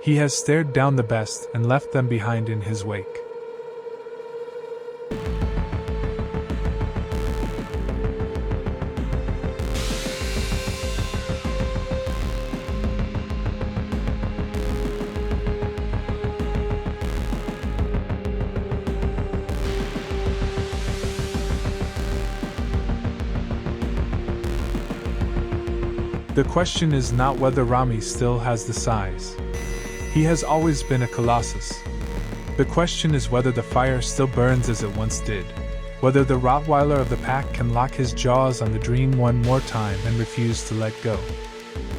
He has stared down the best and left them behind in his wake. The question is not whether Ramy still has the size. He has always been a colossus. The question is whether the fire still burns as it once did, whether the Rottweiler of the pack can lock his jaws on the dream one more time and refuse to let go.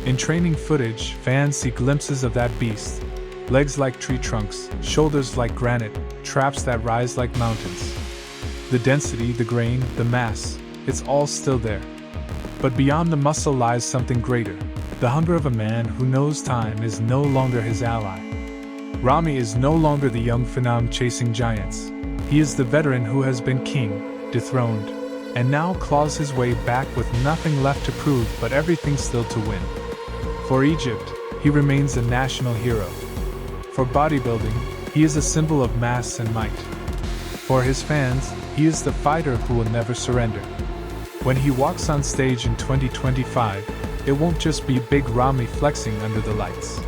In training footage, fans see glimpses of that beast, legs like tree trunks, shoulders like granite, traps that rise like mountains. The density, the grain, the mass, it's all still there. But beyond the muscle lies something greater, the hunger of a man who knows time is no longer his ally. Ramy is no longer the young phenom chasing giants. He is the veteran who has been king, dethroned, and now claws his way back with nothing left to prove but everything still to win. For Egypt, he remains a national hero. For bodybuilding, he is a symbol of mass and might. For his fans, he is the fighter who will never surrender. When he walks on stage in 2025, it won't just be Big Ramy flexing under the lights.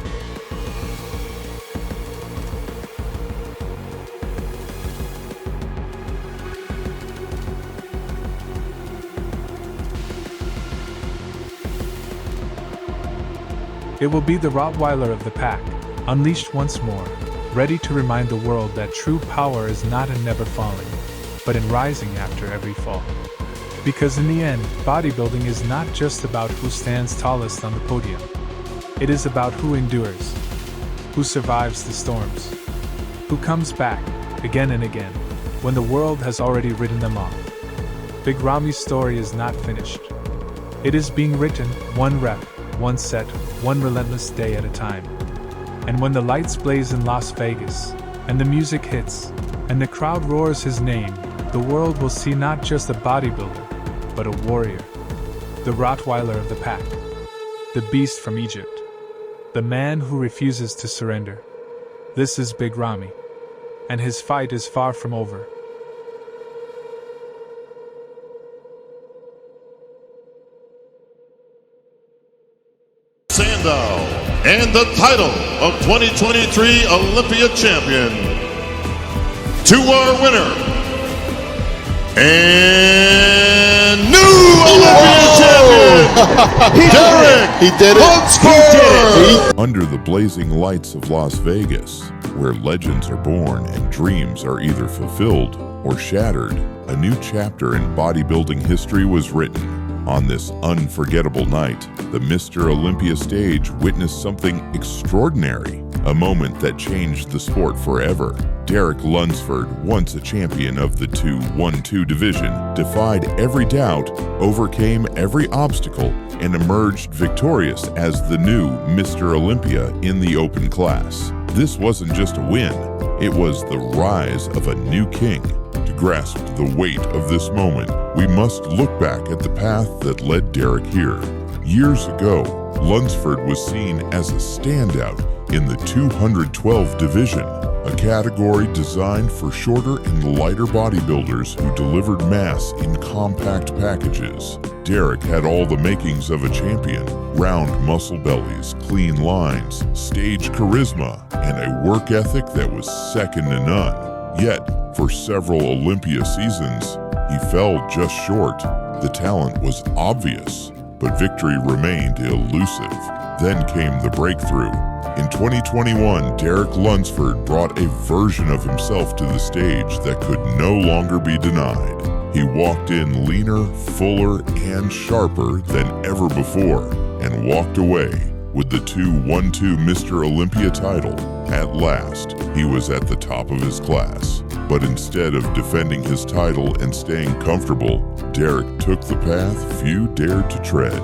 It will be the Rottweiler of the pack, unleashed once more, ready to remind the world that true power is not in never falling, but in rising after every fall. Because in the end, bodybuilding is not just about who stands tallest on the podium. It is about who endures, who survives the storms, who comes back, again and again, when the world has already ridden them off. Big Ramy's story is not finished. It is being written, one rep, one set, one relentless day at a time. And when the lights blaze in Las Vegas, and the music hits, and the crowd roars his name, the world will see not just a bodybuilder, but a warrior. The Rottweiler of the pack. The beast from Egypt. The man who refuses to surrender. This is Big Ramy. And his fight is far from over. Sandow, and the title of 2023 Olympia champion, to our winner and new Olympia champion, Derek He did it. Lunsford. Under the blazing lights of Las Vegas, where legends are born and dreams are either fulfilled or shattered, a new chapter in bodybuilding history was written. On this unforgettable night, the Mr. Olympia stage witnessed something extraordinary, a moment that changed the sport forever. Derek Lunsford, once a champion of the 2-1-2 division, defied every doubt, overcame every obstacle, and emerged victorious as the new Mr. Olympia in the open class. This wasn't just a win, it was the rise of a new king. To grasp the weight of this moment, we must look back at the path that led Derek here. Years ago, Lunsford was seen as a standout in the 212 division, a category designed for shorter and lighter bodybuilders who delivered mass in compact packages. Derek had all the makings of a champion: round muscle bellies, clean lines, stage charisma, and a work ethic that was second to none. Yet, for several Olympia seasons, he fell just short. The talent was obvious, but victory remained elusive. Then came the breakthrough. In 2021, Derek Lunsford brought a version of himself to the stage that could no longer be denied. He walked in leaner, fuller, and sharper than ever before, and walked away with the 2-1-2 Mr. Olympia title. At last, he was at the top of his class. But instead of defending his title and staying comfortable, Derek took the path few dared to tread.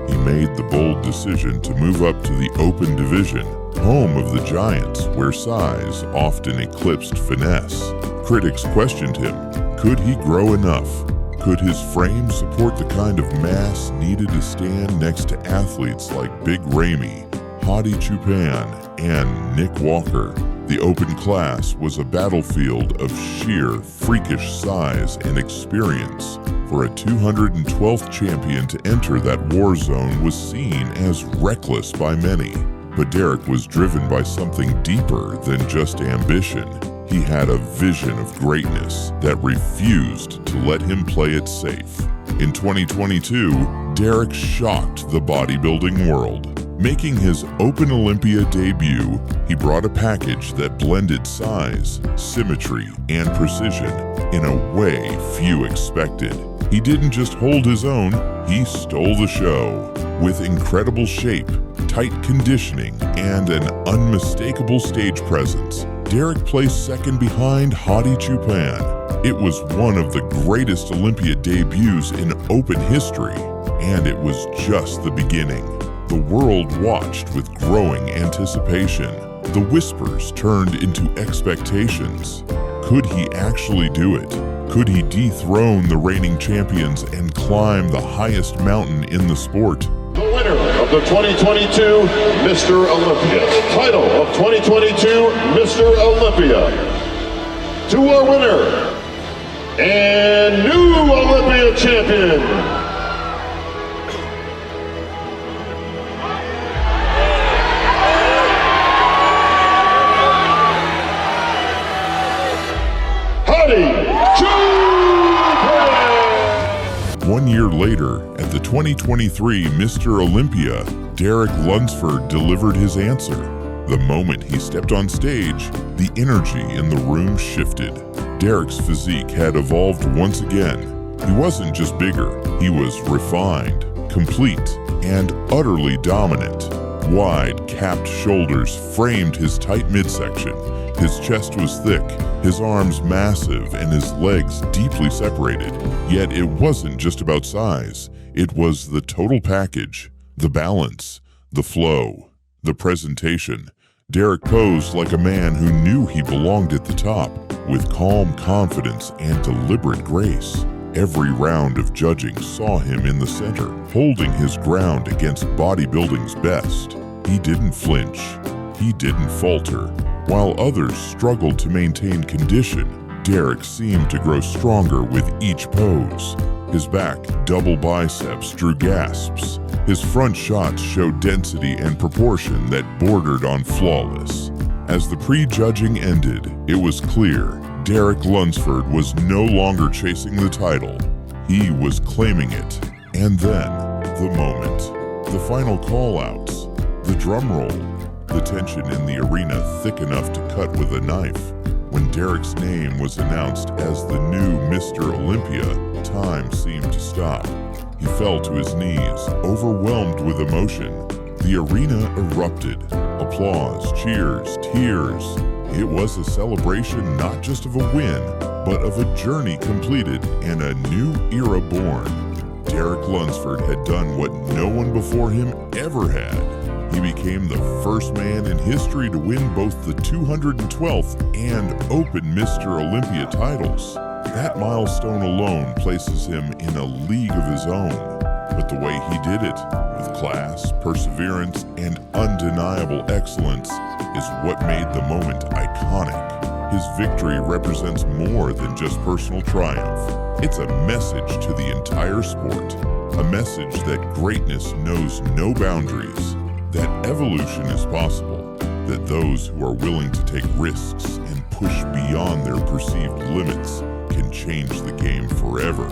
He made the bold decision to move up to the open division, home of the giants, where size often eclipsed finesse. Critics questioned him. Could he grow enough? Could his frame support the kind of mass needed to stand next to athletes like Big Ramy, Hadi Choopan, and Nick Walker? The open class was a battlefield of sheer, freakish size and experience. For a 212th champion to enter that war zone was seen as reckless by many. But Derek was driven by something deeper than just ambition. He had a vision of greatness that refused to let him play it safe. In 2022, Derek shocked the bodybuilding world. Making his Open Olympia debut, he brought a package that blended size, symmetry, and precision in a way few expected. He didn't just hold his own, he stole the show. With incredible shape, tight conditioning, and an unmistakable stage presence, Derek placed second behind Hadi Choopan. It was one of the greatest Olympia debuts in open history, and it was just the beginning. The world watched with growing anticipation. The whispers turned into expectations. Could he actually do it? Could he dethrone the reigning champions and climb the highest mountain in the sport? The winner of the 2022 Mr. Olympia, title of 2022 Mr. Olympia, to our winner and new Olympia champion, Hadi Choopan. 1 year later, at the 2023 Mr. Olympia, Derek Lunsford delivered his answer. The moment he stepped on stage, the energy in the room shifted. Derek's physique had evolved once again. He wasn't just bigger, he was refined, complete, and utterly dominant. Wide, capped shoulders framed his tight midsection. His chest was thick, his arms massive, and his legs deeply separated. Yet it wasn't just about size. It was the total package, the balance, the flow, the presentation. Derek posed like a man who knew he belonged at the top, with calm confidence and deliberate grace. Every round of judging saw him in the center, holding his ground against bodybuilding's best. He didn't flinch. He didn't falter. While others struggled to maintain condition, Derek seemed to grow stronger with each pose. His back double biceps drew gasps. His front shots showed density and proportion that bordered on flawless. As the pre-judging ended, it was clear Derek Lunsford was no longer chasing the title. He was claiming it. And then, the moment. The final call-outs. The drum roll. The tension in the arena thick enough to cut with a knife. When Derek's name was announced as the new Mr. Olympia, time seemed to stop. He fell to his knees, overwhelmed with emotion. The arena erupted. Applause, cheers, tears. It was a celebration not just of a win, but of a journey completed and a new era born. Derek Lunsford had done what no one before him ever had. He became the first man in history to win both the 212th and Open Mr. Olympia titles. That milestone alone places him in a league of his own. But the way he did it, with class, perseverance, and undeniable excellence, is what made the moment iconic. His victory represents more than just personal triumph. It's a message to the entire sport. A message that greatness knows no boundaries, that evolution is possible, that those who are willing to take risks and push beyond their perceived limits can change the game forever.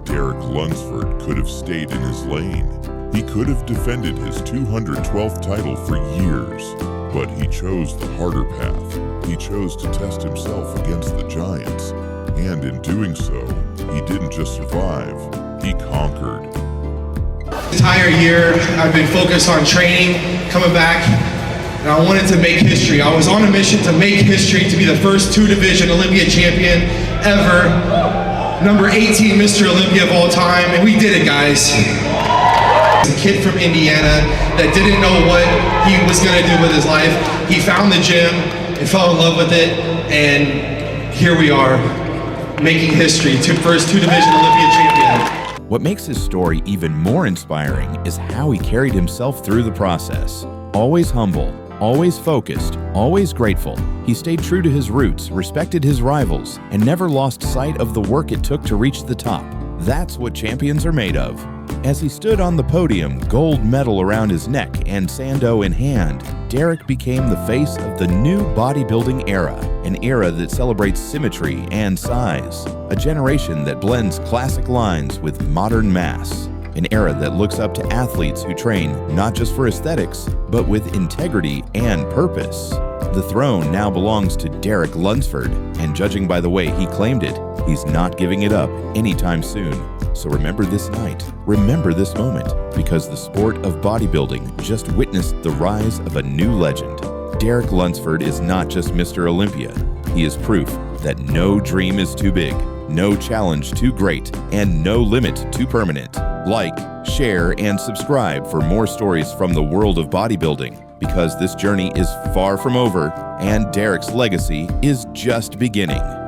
Derek Lunsford could have stayed in his lane. He could have defended his 212th title for years, but he chose the harder path. He chose to test himself against the giants, and in doing so, he didn't just survive, he conquered. The entire year, I've been focused on training, coming back, and I wanted to make history. I was on a mission to make history, to be the first two-division Olympia champion ever, number 18 Mr. Olympia of all time, and we did it, guys. A kid from Indiana that didn't know what he was gonna do with his life. He found the gym and fell in love with it, and here we are, making history, first two-division Olympia champion. What makes his story even more inspiring is how he carried himself through the process. Always humble, always focused, always grateful. He stayed true to his roots, respected his rivals, and never lost sight of the work it took to reach the top. That's what champions are made of. As he stood on the podium, gold medal around his neck and sando in hand, Derek became the face of the new bodybuilding era, an era that celebrates symmetry and size, a generation that blends classic lines with modern mass, an era that looks up to athletes who train not just for aesthetics, but with integrity and purpose. The throne now belongs to Derek Lunsford, and judging by the way he claimed it, he's not giving it up anytime soon. So remember this night, remember this moment, because the sport of bodybuilding just witnessed the rise of a new legend. Derek Lunsford is not just Mr. Olympia. He is proof that no dream is too big, no challenge too great, and no limit too permanent. Like, share, and subscribe for more stories from the world of bodybuilding, because this journey is far from over and Derek's legacy is just beginning.